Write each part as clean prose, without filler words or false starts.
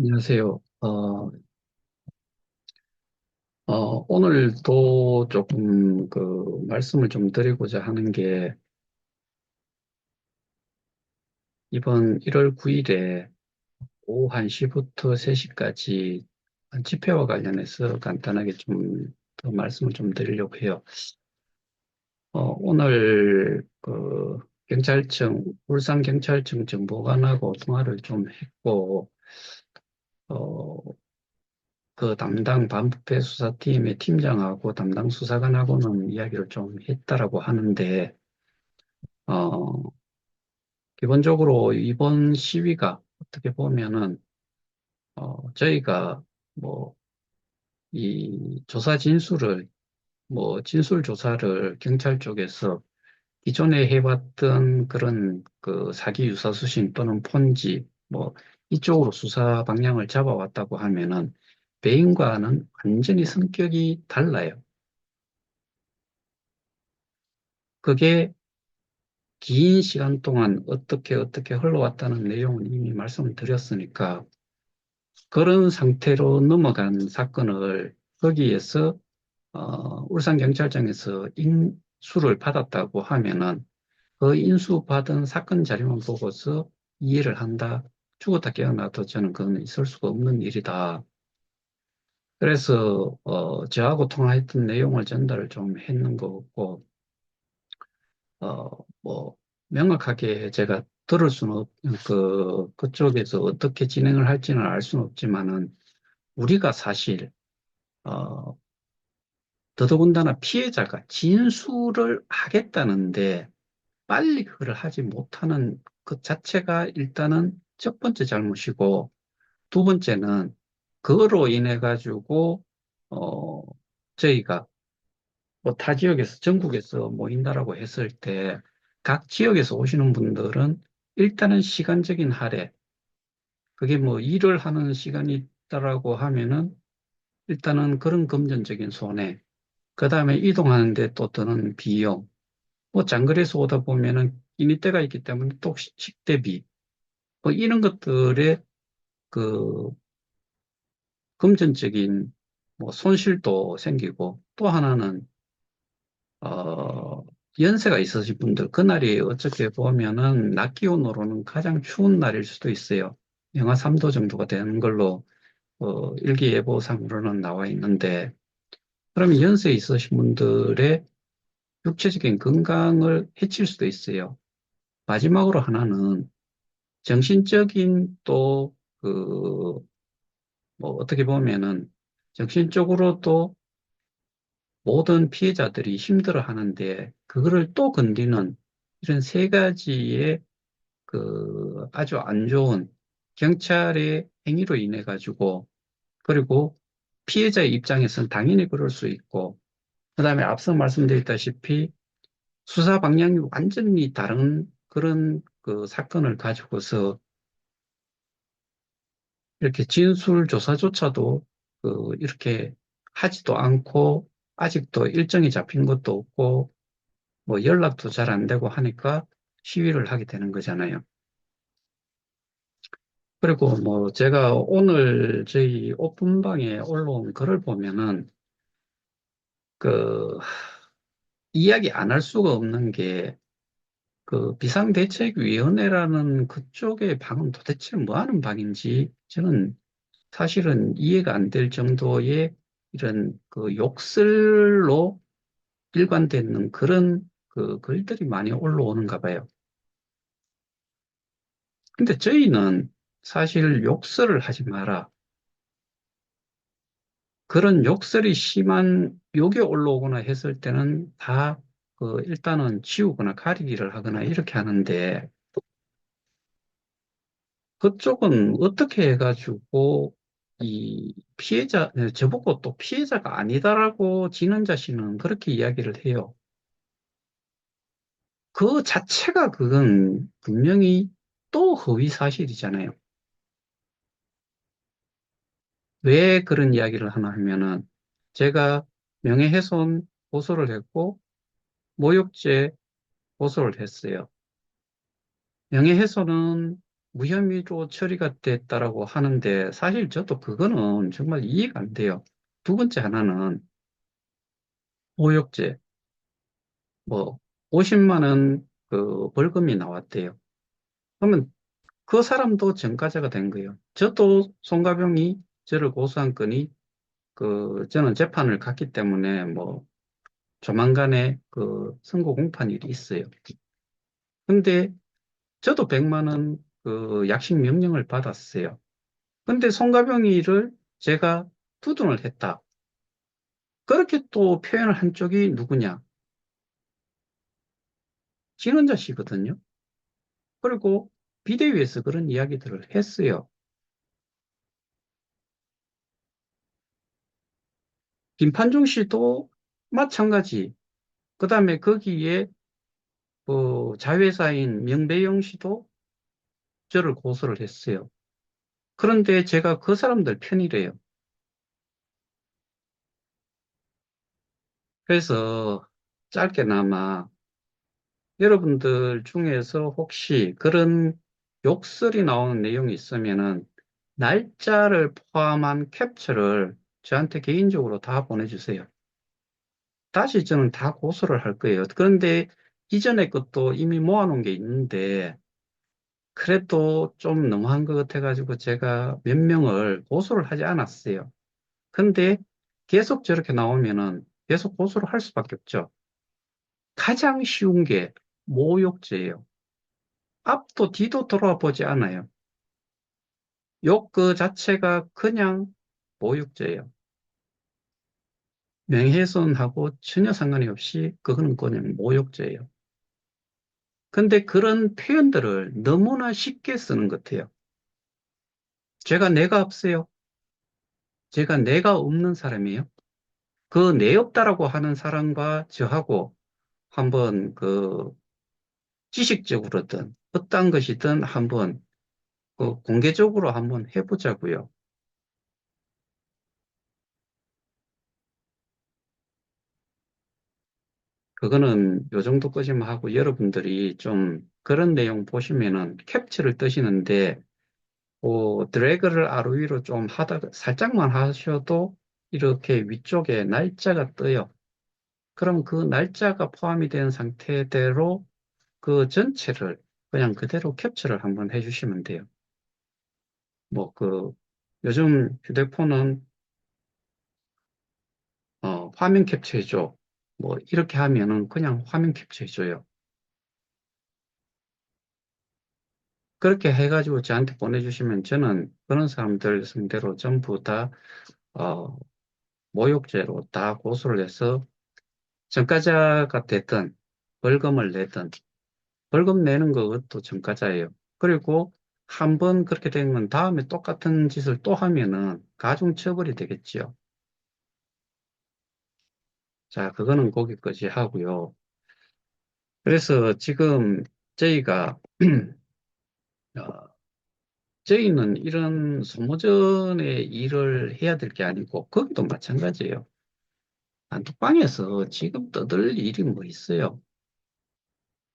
안녕하세요. 오늘도 조금 말씀을 좀 드리고자 하는 게 이번 1월 9일에 오후 1시부터 3시까지 집회와 관련해서 간단하게 좀 더 말씀을 좀 드리려고 해요. 오늘 울산경찰청 정보관하고 통화를 좀 했고, 어, 그 담당 반부패 수사팀의 팀장하고 담당 수사관하고는 이야기를 좀 했다라고 하는데, 어, 기본적으로 이번 시위가 어떻게 보면은, 저희가 뭐, 이 조사 진술을, 진술 조사를 경찰 쪽에서 기존에 해왔던 그런 그 사기 유사수신 또는 폰지, 이쪽으로 수사 방향을 잡아왔다고 하면은, 배임과는 완전히 성격이 달라요. 그게 긴 시간 동안 어떻게 흘러왔다는 내용을 이미 말씀을 드렸으니까 그런 상태로 넘어간 사건을 거기에서 울산경찰청에서 인수를 받았다고 하면은 그 인수받은 사건 자료만 보고서 이해를 한다. 죽었다 깨어나도 저는 그건 있을 수가 없는 일이다. 그래서 저하고 통화했던 내용을 전달을 좀 했는 거고 어, 뭐, 명확하게 제가 들을 수는 그쪽에서 어떻게 진행을 할지는 알 수는 없지만은, 우리가 사실, 어, 더더군다나 피해자가 진술을 하겠다는데, 빨리 그걸 하지 못하는 것 자체가 일단은 첫 번째 잘못이고, 두 번째는, 그거로 인해 가지고, 어, 저희가 타 지역에서 전국에서 모인다라고 했을 때 각 지역에서 오시는 분들은 일단은 시간적인 할애, 그게 일을 하는 시간이 있다라고 하면은 일단은 그런 금전적인 손해, 그 다음에 이동하는데 또 드는 비용, 장거리에서 오다 보면은 끼니 때가 있기 때문에 또 식대비, 이런 것들의 그 금전적인 손실도 생기고, 또 하나는 어, 연세가 있으신 분들, 그날이 어떻게 보면은 낮 기온으로는 가장 추운 날일 수도 있어요. 영하 3도 정도가 되는 걸로, 일기예보상으로는 나와 있는데, 그러면 연세 있으신 분들의 육체적인 건강을 해칠 수도 있어요. 마지막으로 하나는 정신적인 또, 어떻게 보면은 정신적으로 또 모든 피해자들이 힘들어 하는데, 그거를 또 건드리는 이런 세 가지의 아주 안 좋은 경찰의 행위로 인해 가지고, 그리고 피해자의 입장에서는 당연히 그럴 수 있고, 그 다음에 앞서 말씀드렸다시피 수사 방향이 완전히 다른 그런 그 사건을 가지고서 이렇게 진술 조사조차도 이렇게 하지도 않고, 아직도 일정이 잡힌 것도 없고, 연락도 잘 안 되고 하니까 시위를 하게 되는 거잖아요. 그리고 제가 오늘 저희 오픈방에 올라온 글을 보면은 그 이야기 안 할 수가 없는 게 비상대책위원회라는 그쪽의 방은 도대체 뭐 하는 방인지 저는 사실은 이해가 안 될 정도의 이런 욕설로 일관되는 그런 글들이 많이 올라오는가 봐요. 근데 저희는 사실 욕설을 하지 마라. 그런 욕설이 심한 욕이 올라오거나 했을 때는 다 일단은 지우거나 가리기를 하거나 이렇게 하는데 그쪽은 어떻게 해가지고 이 피해자, 저보고 또 피해자가 아니다라고 지는 자신은 그렇게 이야기를 해요. 그 자체가 그건 분명히 또 허위 사실이잖아요. 왜 그런 이야기를 하나 하면은 제가 명예훼손 고소를 했고 모욕죄 고소를 했어요. 명예훼손은 무혐의로 처리가 됐다라고 하는데 사실 저도 그거는 정말 이해가 안 돼요. 두 번째 하나는 모욕죄, 뭐 50만 원 그 벌금이 나왔대요. 그러면 그 사람도 전과자가 된 거예요. 저도 송가병이 저를 고소한 건이 그 저는 재판을 갔기 때문에 뭐 조만간에 그 선고 공판일이 있어요. 근데 저도 100만 원 그 약식 명령을 받았어요. 근데 송가병이를 제가 두둔을 했다. 그렇게 또 표현을 한 쪽이 누구냐? 진원자 씨거든요. 그리고 비대위에서 그런 이야기들을 했어요. 김판중 씨도 마찬가지. 그다음에 거기에 그 자회사인 명배영 씨도 저를 고소를 했어요. 그런데 제가 그 사람들 편이래요. 그래서 짧게나마 여러분들 중에서 혹시 그런 욕설이 나오는 내용이 있으면은 날짜를 포함한 캡처를 저한테 개인적으로 다 보내주세요. 다시 저는 다 고소를 할 거예요. 그런데 이전에 것도 이미 모아놓은 게 있는데 그래도 좀 너무한 것 같아가지고 제가 몇 명을 고소를 하지 않았어요. 근데 계속 저렇게 나오면은 계속 고소를 할 수밖에 없죠. 가장 쉬운 게 모욕죄예요. 앞도 뒤도 돌아보지 않아요. 욕 그 자체가 그냥 모욕죄예요. 명예훼손하고 전혀 상관이 없이 그거는 그냥 모욕죄예요. 근데 그런 표현들을 너무나 쉽게 쓰는 것 같아요. 제가 내가 없어요. 제가 내가 없는 사람이에요. 그 내 없다라고 하는 사람과 저하고 한번 그 지식적으로든 어떤 것이든 한번 그 공개적으로 한번 해보자고요. 그거는 요 정도까지만 하고 여러분들이 좀 그런 내용 보시면은 캡처를 뜨시는데 드래그를 아래 위로 좀 하다가 살짝만 하셔도 이렇게 위쪽에 날짜가 떠요. 그럼 그 날짜가 포함이 된 상태대로 그 전체를 그냥 그대로 캡처를 한번 해주시면 돼요. 뭐 요즘 휴대폰은 화면 캡처해줘. 뭐 이렇게 하면은 그냥 화면 캡처해줘요. 그렇게 해가지고 저한테 보내주시면 저는 그런 사람들 상대로 전부 다 어, 모욕죄로 다 고소를 해서 전과자가 됐든 벌금을 내든 벌금 내는 것도 전과자예요. 그리고 한 번 그렇게 되면 다음에 똑같은 짓을 또 하면은 가중처벌이 되겠지요. 자, 그거는 거기까지 하고요. 그래서 지금 저희가 어, 저희는 이런 소모전의 일을 해야 될 게 아니고 거기도 마찬가지예요. 단톡방에서 지금 떠들 일이 뭐 있어요?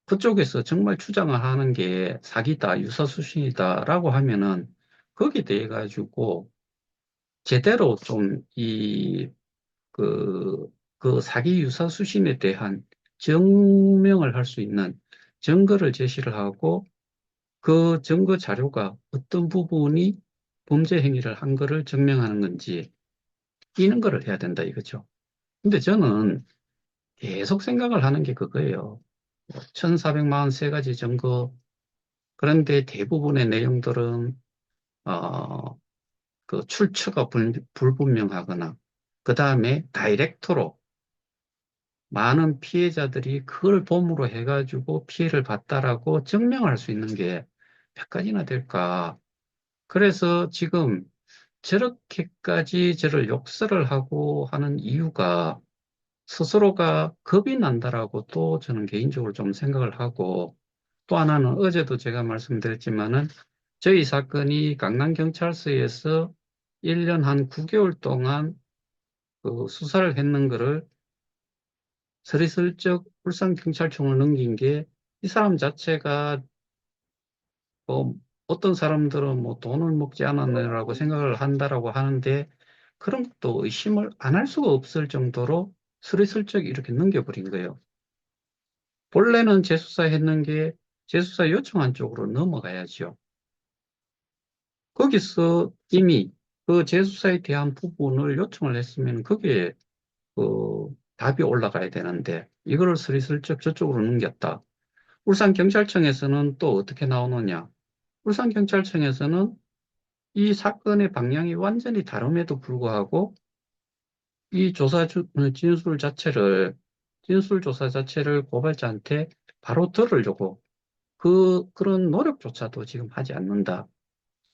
그쪽에서 정말 주장을 하는 게 사기다, 유사수신이다라고 하면은 거기에 대해 가지고 제대로 좀 그, 그 사기 유사수신에 대한 증명을 할 수 있는 증거를 제시를 하고 그 증거 자료가 어떤 부분이 범죄 행위를 한 거를 증명하는 건지 이런 거를 해야 된다 이거죠. 근데 저는 계속 생각을 하는 게 그거예요. 1443가지 증거. 그런데 대부분의 내용들은, 어, 그 출처가 불분명하거나, 그 다음에 다이렉트로 많은 피해자들이 그걸 봄으로 해가지고 피해를 봤다라고 증명할 수 있는 게 몇 가지나 될까. 그래서 지금 저렇게까지 저를 욕설을 하고 하는 이유가 스스로가 겁이 난다라고 또 저는 개인적으로 좀 생각을 하고 또 하나는 어제도 제가 말씀드렸지만은 저희 사건이 강남경찰서에서 1년 한 9개월 동안 그 수사를 했는 거를 서리슬쩍 울산경찰청을 넘긴 게 이 사람 자체가 어떤 사람들은 뭐 돈을 먹지 않았느라고 생각을 한다라고 하는데 그런 것도 의심을 안 할 수가 없을 정도로 스리슬쩍 이렇게 넘겨버린 거예요. 본래는 재수사 했는 게 재수사 요청한 쪽으로 넘어가야죠. 거기서 이미 그 재수사에 대한 부분을 요청을 했으면 거기에 그 답이 올라가야 되는데 이거를 스리슬쩍 저쪽으로 넘겼다. 울산경찰청에서는 또 어떻게 나오느냐? 울산경찰청에서는 이 사건의 방향이 완전히 다름에도 불구하고 이 진술 조사 자체를 고발자한테 바로 들으려고 그런 노력조차도 지금 하지 않는다.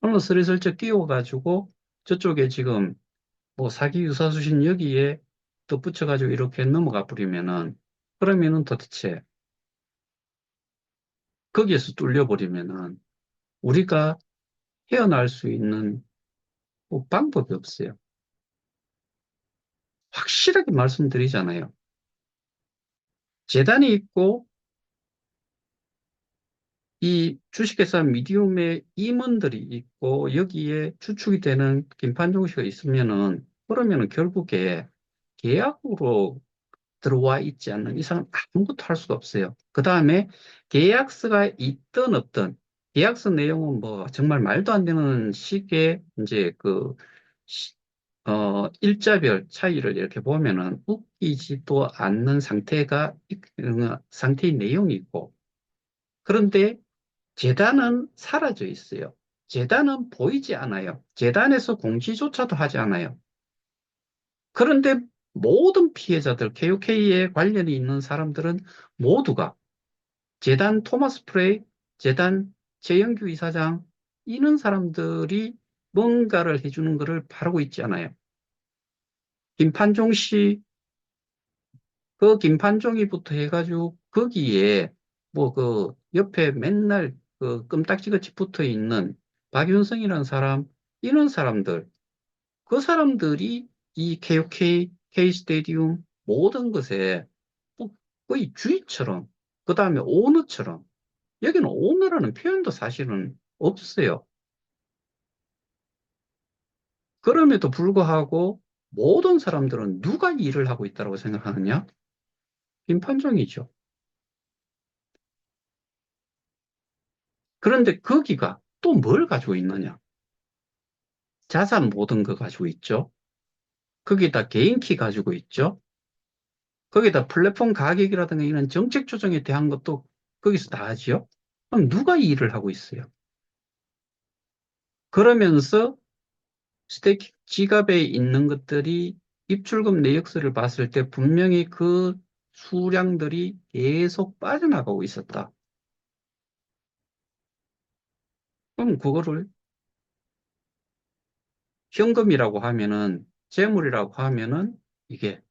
어느 스리슬쩍 끼워가지고 저쪽에 지금 뭐 사기 유사수신 여기에 덧붙여가지고 이렇게 넘어가 버리면은 그러면은 도대체 거기에서 뚫려버리면은 우리가 헤어날 수 있는 뭐 방법이 없어요. 확실하게 말씀드리잖아요. 재단이 있고 이 주식회사 미디움의 임원들이 있고 여기에 주축이 되는 김판종 씨가 있으면은 그러면은 결국에 계약으로 들어와 있지 않는 이상은 아무것도 할 수가 없어요. 그 다음에 계약서가 있든 없든 계약서 내용은 뭐 정말 말도 안 되는 식의 이제 시- 일자별 차이를 이렇게 보면은 웃기지도 않는 상태의 내용이 있고 그런데 재단은 사라져 있어요. 재단은 보이지 않아요. 재단에서 공지조차도 하지 않아요. 그런데 모든 피해자들, KOK에 관련이 있는 사람들은 모두가 재단 토마스 프레이, 재단 재영규 이사장, 이런 사람들이 뭔가를 해주는 것을 바라고 있지 않아요. 김판종 씨, 그 김판종이부터 해가지고 거기에 뭐 그 옆에 맨날 그 껌딱지같이 붙어 있는 박윤성이라는 사람, 이런 사람들, 그 사람들이 이 KOK, K 스테디움 모든 것에 뭐 거의 주인처럼, 그 다음에 오너처럼, 여기는 오너라는 표현도 사실은 없어요. 그럼에도 불구하고 모든 사람들은 누가 이 일을 하고 있다고 생각하느냐? 김판종이죠. 그런데 거기가 또 뭘 가지고 있느냐? 자산 모든 거 가지고 있죠. 거기다 개인키 가지고 있죠. 거기다 플랫폼 가격이라든가 이런 정책 조정에 대한 것도 거기서 다 하지요. 그럼 누가 이 일을 하고 있어요? 그러면서 스테이크 지갑에 있는 것들이 입출금 내역서를 봤을 때 분명히 그 수량들이 계속 빠져나가고 있었다. 그럼 그거를 현금이라고 하면은, 재물이라고 하면은 이게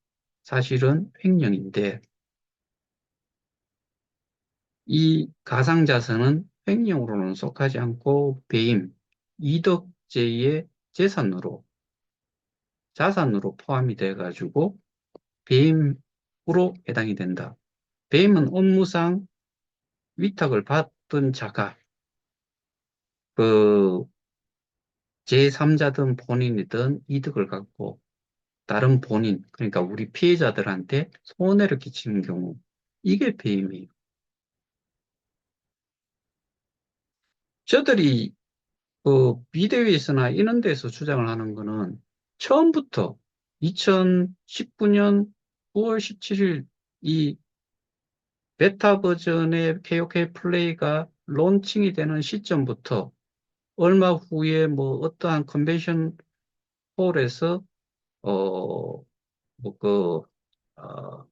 사실은 횡령인데 이 가상자산은 횡령으로는 속하지 않고 배임, 이덕제의 재산으로, 자산으로 포함이 돼가지고 배임으로 해당이 된다. 배임은 업무상 위탁을 받던 자가 그 제3자든 본인이든 이득을 갖고 다른 본인, 그러니까 우리 피해자들한테 손해를 끼치는 경우, 이게 배임이에요. 저들이 그 비대위에서나 이런 데서 주장을 하는 거는 처음부터 2019년 9월 17일 이 베타 버전의 KOK 플레이가 론칭이 되는 시점부터 얼마 후에 뭐 어떠한 컨벤션 홀에서 뭐 어,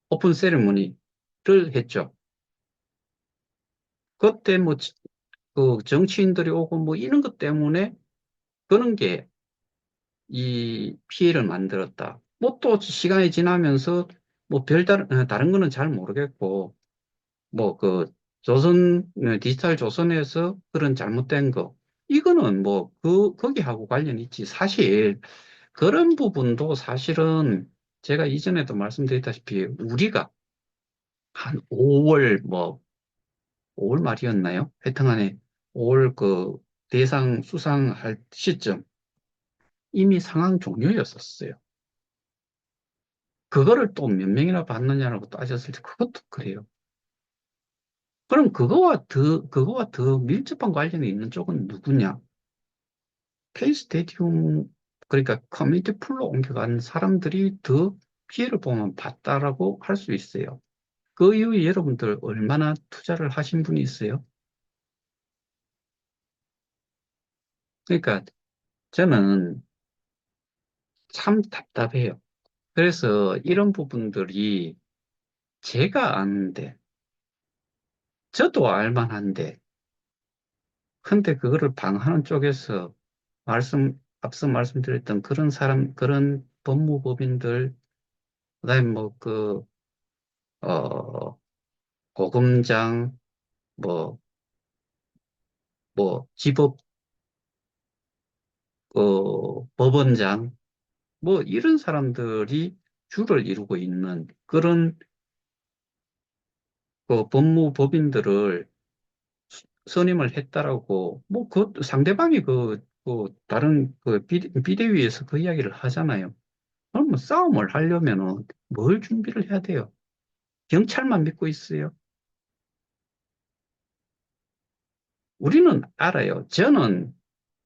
오픈 세리머니를 했죠. 그때 뭐 그 정치인들이 오고 뭐 이런 것 때문에 그런 게 이 피해를 만들었다. 뭐 또 시간이 지나면서 뭐 별다른 다른 거는 잘 모르겠고 뭐 그 디지털 조선에서 그런 잘못된 거 이거는 뭐 거기하고 관련이 있지. 사실 그런 부분도 사실은 제가 이전에도 말씀드렸다시피 우리가 한 5월 말이었나요? 하여튼간에 올 그 대상 수상할 시점 이미 상황 종료였었어요. 그거를 또 몇 명이나 받느냐라고 따졌을 때 그것도 그래요. 그럼 그거와 더 밀접한 관련이 있는 쪽은 누구냐? K 스테디움, 그러니까 커뮤니티 풀로 옮겨간 사람들이 더 피해를 보면 봤다라고 할 수 있어요. 그 이후에 여러분들 얼마나 투자를 하신 분이 있어요? 그러니까 저는 참 답답해요. 그래서 이런 부분들이 제가 아는데, 저도 알만한데, 근데 그거를 방하는 쪽에서 앞서 말씀드렸던 그런 사람, 그런 법무법인들, 그다음에 뭐 고검장, 뭐, 지법, 법원장, 뭐, 이런 사람들이 주를 이루고 있는 그런 그 법무법인들을 선임을 했다라고, 뭐, 그 상대방이 다른 비대위에서 그 이야기를 하잖아요. 그러면 싸움을 하려면은 뭘 준비를 해야 돼요? 경찰만 믿고 있어요. 우리는 알아요. 저는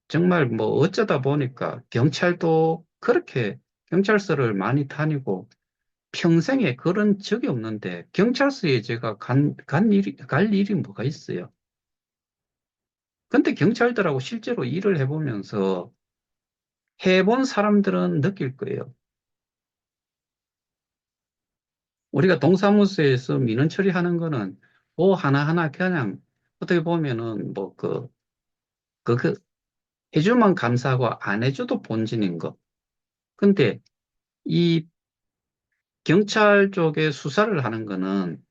정말 뭐 어쩌다 보니까 경찰도 그렇게 경찰서를 많이 다니고 평생에 그런 적이 없는데 경찰서에 제가 갈 일이 뭐가 있어요? 근데 경찰들하고 실제로 일을 해보면서 해본 사람들은 느낄 거예요. 우리가 동사무소에서 민원 처리하는 거는 뭐 하나하나 그냥 어떻게 보면은 그 해주면 감사하고 안 해줘도 본진인 거. 근데 이 경찰 쪽에 수사를 하는 거는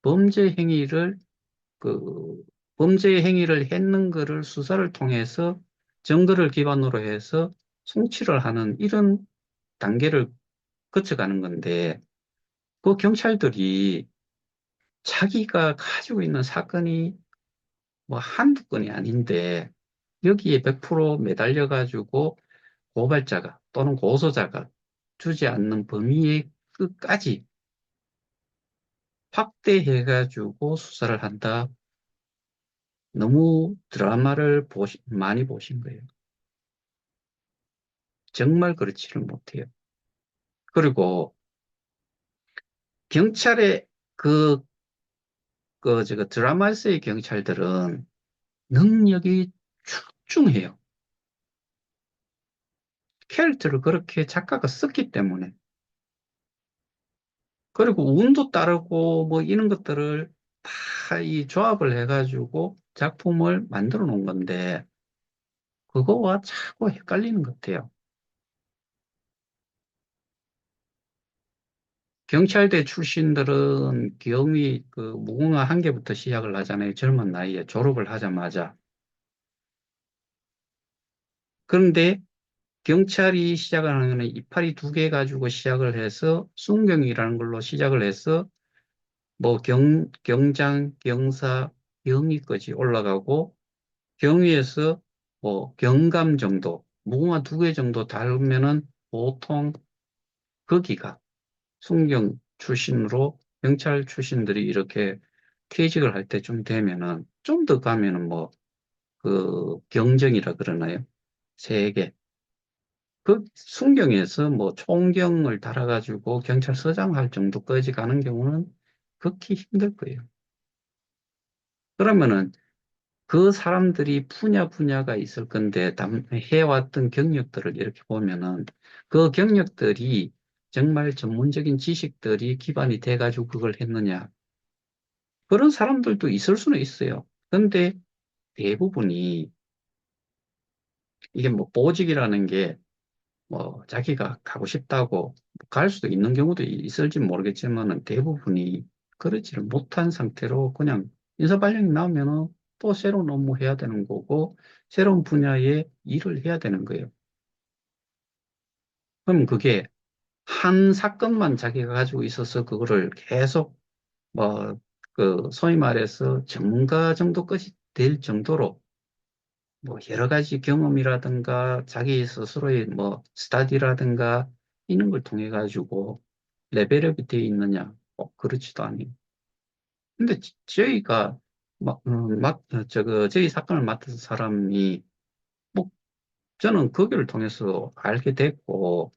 범죄 행위를 그 범죄 행위를 했는 거를 수사를 통해서 증거를 기반으로 해서 송치를 하는 이런 단계를 거쳐가는 건데 그 경찰들이 자기가 가지고 있는 사건이 뭐 한두 건이 아닌데 여기에 100% 매달려 가지고 고발자가 또는 고소자가 주지 않는 범위의 끝까지 확대해 가지고 수사를 한다. 너무 드라마를 많이 보신 거예요. 정말 그렇지를 못해요. 그리고 경찰의 그, 드라마에서의 경찰들은 능력이 출중해요. 캐릭터를 그렇게 작가가 썼기 때문에. 그리고 운도 따르고 뭐 이런 것들을 다 이 조합을 해가지고 작품을 만들어 놓은 건데, 그거와 자꾸 헷갈리는 것 같아요. 경찰대 출신들은 경위 무궁화 한 개부터 시작을 하잖아요. 젊은 나이에 졸업을 하자마자. 그런데 경찰이 시작을 하는 거는 이파리 두 개 가지고 시작을 해서 순경이라는 걸로 시작을 해서 뭐 경장, 경사, 경위까지 올라가고 경위에서 뭐 경감 정도, 무궁화 두 개 정도 다르면은 보통 거기가 순경 출신으로 경찰 출신들이 이렇게 퇴직을 할 때쯤 되면은 좀 더 가면은 뭐 경정이라 그러나요? 세 개. 그 순경에서 뭐 총경을 달아가지고 경찰서장 할 정도까지 가는 경우는 극히 힘들 거예요. 그러면은 그 사람들이 분야가 있을 건데 해왔던 경력들을 이렇게 보면은 그 경력들이 정말 전문적인 지식들이 기반이 돼가지고 그걸 했느냐. 그런 사람들도 있을 수는 있어요. 그런데 대부분이 이게 뭐 보직이라는 게 뭐 자기가 가고 싶다고 갈 수도 있는 경우도 있을지 모르겠지만은 대부분이 그러지를 못한 상태로 그냥 인사발령이 나오면은 또 새로운 업무 해야 되는 거고 새로운 분야의 일을 해야 되는 거예요. 그럼 그게 한 사건만 자기가 가지고 있어서 그거를 계속 뭐 소위 말해서 전문가 정도까지 될 정도로 뭐 여러 가지 경험이라든가 자기 스스로의 뭐 스타디라든가 이런 걸 통해 가지고 레벨업이 되어 있느냐? 그렇지도 않아요. 근데 저희가 저희 사건을 맡은 사람이 뭐 저는 거기를 통해서 알게 됐고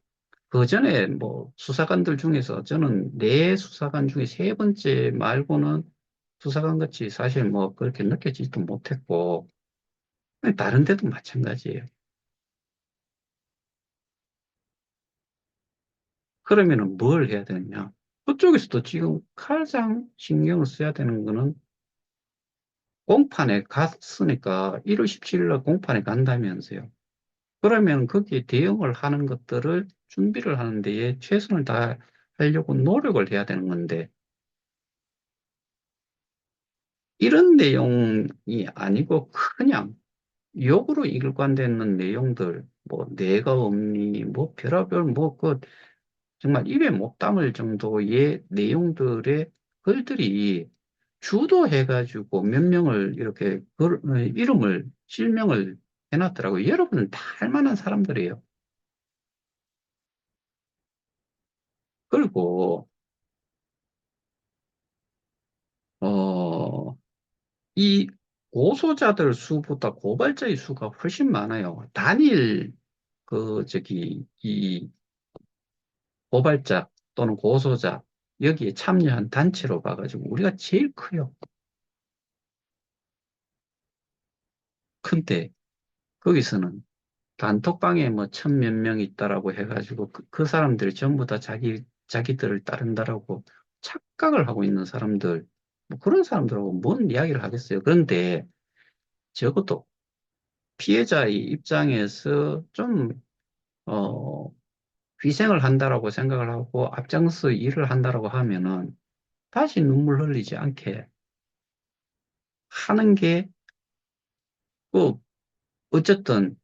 그 전에 뭐 수사관들 중에서 저는 네 수사관 중에 세 번째 말고는 수사관 같이 사실 뭐 그렇게 느껴지지도 못했고 다른 데도 마찬가지예요. 그러면은 뭘 해야 되느냐? 그쪽에서도 지금 가장 신경을 써야 되는 거는 공판에 갔으니까 1월 17일 날 공판에 간다면서요. 그러면 거기에 대응을 하는 것들을 준비를 하는 데에 최선을 다하려고 노력을 해야 되는 건데 이런 내용이 아니고 그냥 욕으로 일관되는 내용들, 뭐 내가 없니, 뭐 별의별 뭐 그 정말 입에 못 담을 정도의 내용들의 글들이 주도해가지고 몇 명을 이렇게 이름을 실명을 해놨더라고요. 여러분은 다 알 만한 사람들이에요. 그리고 어, 이 고소자들 수보다 고발자의 수가 훨씬 많아요. 단일 이 고발자 또는 고소자 여기에 참여한 단체로 봐가지고 우리가 제일 커요. 근데 거기서는 단톡방에 뭐 천 몇 명 있다라고 해가지고 그 사람들이 전부 다 자기들을 따른다라고 착각을 하고 있는 사람들, 뭐 그런 사람들하고 뭔 이야기를 하겠어요. 그런데 적어도 피해자의 입장에서 좀, 어, 희생을 한다라고 생각을 하고 앞장서 일을 한다라고 하면은 다시 눈물 흘리지 않게 하는 게, 그, 어쨌든,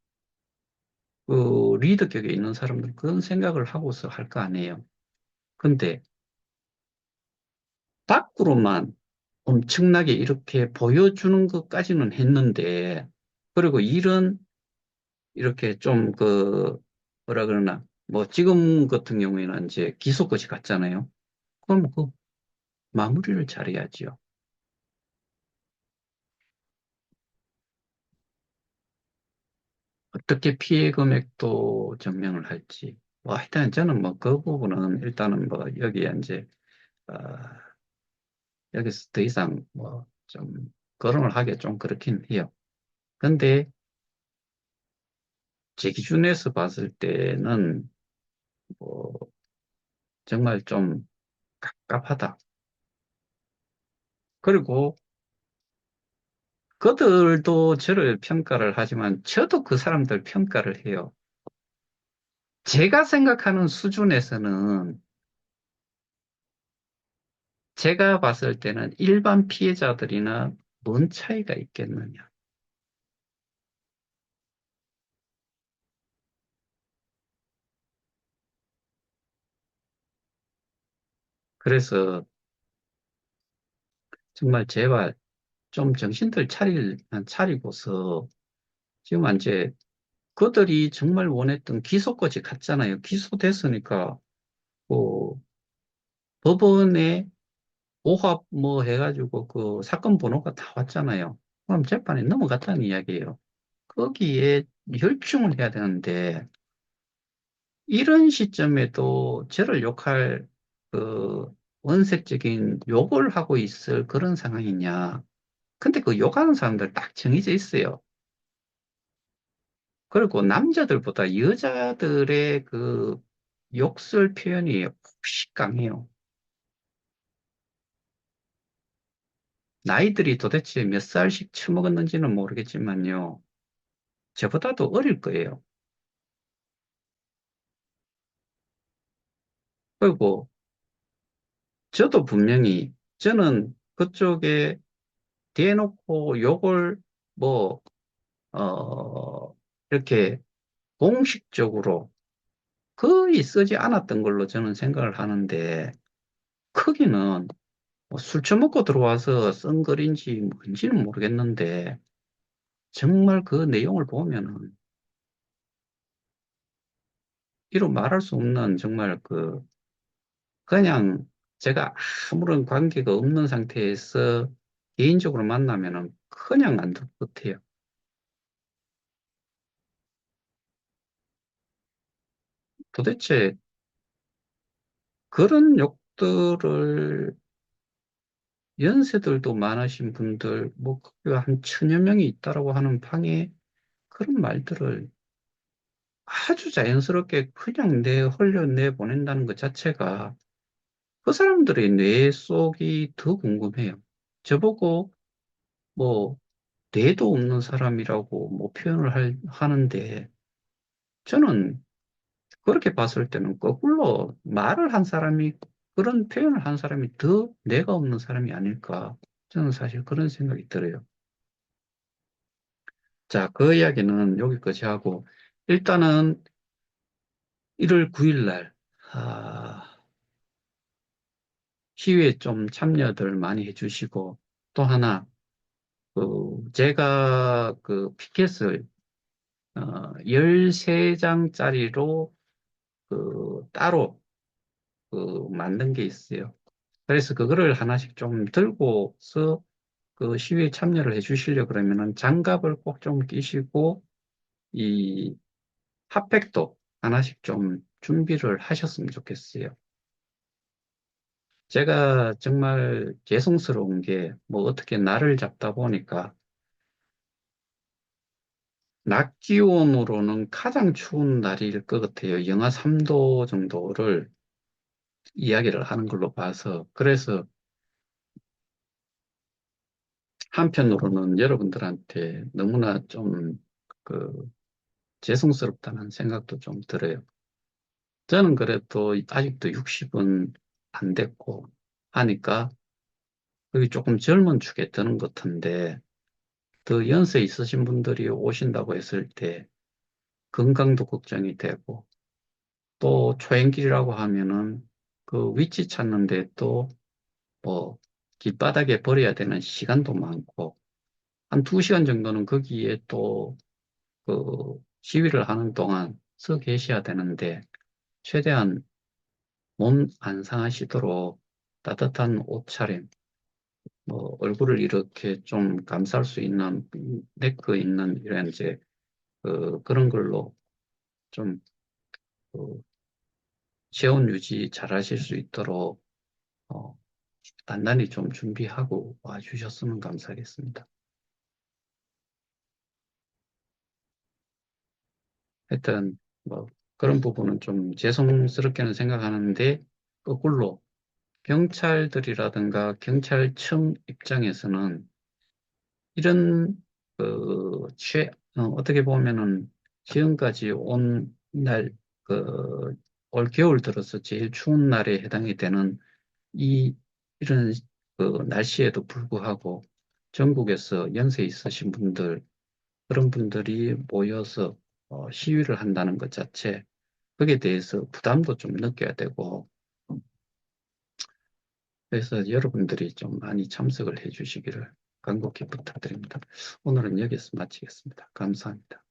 리더격에 있는 사람들 그런 생각을 하고서 할 거 아니에요. 근데 밖으로만 엄청나게 이렇게 보여주는 것까지는 했는데, 그리고 일은 이렇게 좀 뭐라 그러나, 뭐 지금 같은 경우에는 이제 기소까지 갔잖아요. 그럼 그 마무리를 잘해야지요. 어떻게 피해 금액도 증명을 할지. 뭐 하여튼 저는 뭐 그 부분은 일단은 뭐 여기에 이제, 어, 여기서 더 이상 뭐 좀 거론을 하기 좀 그렇긴 해요. 근데 제 기준에서 봤을 때는 뭐 정말 좀 갑갑하다. 그리고 그들도 저를 평가를 하지만 저도 그 사람들 평가를 해요. 제가 생각하는 수준에서는 제가 봤을 때는 일반 피해자들이나 뭔 차이가 있겠느냐. 그래서 정말 제발 좀 정신들 차리고서 지금 이제 그들이 정말 원했던 기소까지 갔잖아요. 기소됐으니까 그 법원에 오합 뭐 해가지고 그 사건 번호가 다 왔잖아요. 그럼 재판에 넘어갔다는 이야기예요. 거기에 열중을 해야 되는데 이런 시점에도 저를 욕할 그 원색적인 욕을 하고 있을 그런 상황이냐. 근데 그 욕하는 사람들 딱 정해져 있어요. 그리고 남자들보다 여자들의 그 욕설 표현이 훨씬 강해요. 나이들이 도대체 몇 살씩 처먹었는지는 모르겠지만요. 저보다도 어릴 거예요. 그리고 저도 분명히 저는 그쪽에 대놓고 욕을 뭐, 이렇게 공식적으로 거의 쓰지 않았던 걸로 저는 생각을 하는데 크기는 뭐술 처먹고 들어와서 쓴 글인지 뭔지는 모르겠는데 정말 그 내용을 보면은 이루 말할 수 없는 정말 그냥 제가 아무런 관계가 없는 상태에서 개인적으로 만나면은 그냥 안 될 것 같아요. 도대체 그런 욕들을 연세들도 많으신 분들, 뭐, 한 천여 명이 있다라고 하는 방에 그런 말들을 아주 자연스럽게 그냥 흘려내 보낸다는 것 자체가 그 사람들의 뇌 속이 더 궁금해요. 저보고 뭐, 뇌도 없는 사람이라고 뭐 표현을 하는데 저는 그렇게 봤을 때는 거꾸로 말을 한 사람이 그런 표현을 한 사람이 더 뇌가 없는 사람이 아닐까. 저는 사실 그런 생각이 들어요. 자, 그 이야기는 여기까지 하고, 일단은 1월 9일 날, 시위에 좀 참여들 많이 해주시고, 또 하나, 제가 피켓을, 13장짜리로 따로 만든 게 있어요. 그래서 그거를 하나씩 좀 들고서 시위에 참여를 해 주시려 그러면은 장갑을 꼭 좀 끼시고, 이 핫팩도 하나씩 좀 준비를 하셨으면 좋겠어요. 제가 정말 죄송스러운 게, 뭐 어떻게 날을 잡다 보니까, 낮 기온으로는 가장 추운 날일 것 같아요. 영하 3도 정도를 이야기를 하는 걸로 봐서. 그래서 한편으로는 여러분들한테 너무나 좀, 그, 죄송스럽다는 생각도 좀 들어요. 저는 그래도 아직도 60은 안 됐고 하니까, 그게 조금 젊은 축에 드는 것 같은데, 더 연세 있으신 분들이 오신다고 했을 때 건강도 걱정이 되고, 또 초행길이라고 하면은 그 위치 찾는데 또 뭐 길바닥에 버려야 되는 시간도 많고, 한 2시간 정도는 거기에 또 시위를 하는 동안 서 계셔야 되는데, 최대한 몸 안 상하시도록 따뜻한 옷차림, 뭐 얼굴을 이렇게 좀 감쌀 수 있는 네크 있는 이런 이제 그런 걸로 좀 그, 체온 유지 잘 하실 수 있도록 어, 단단히 좀 준비하고 와 주셨으면 감사하겠습니다. 하여튼 뭐 그런 부분은 좀 죄송스럽게는 생각하는데, 거꾸로 경찰들이라든가 경찰청 입장에서는 이런 어떻게 보면은 지금까지 온 날, 올 겨울 들어서 제일 추운 날에 해당이 되는 이 이런 날씨에도 불구하고 전국에서 연세 있으신 분들, 그런 분들이 모여서 시위를 한다는 것 자체, 거기에 대해서 부담도 좀 느껴야 되고, 그래서 여러분들이 좀 많이 참석을 해 주시기를 간곡히 부탁드립니다. 오늘은 여기서 마치겠습니다. 감사합니다.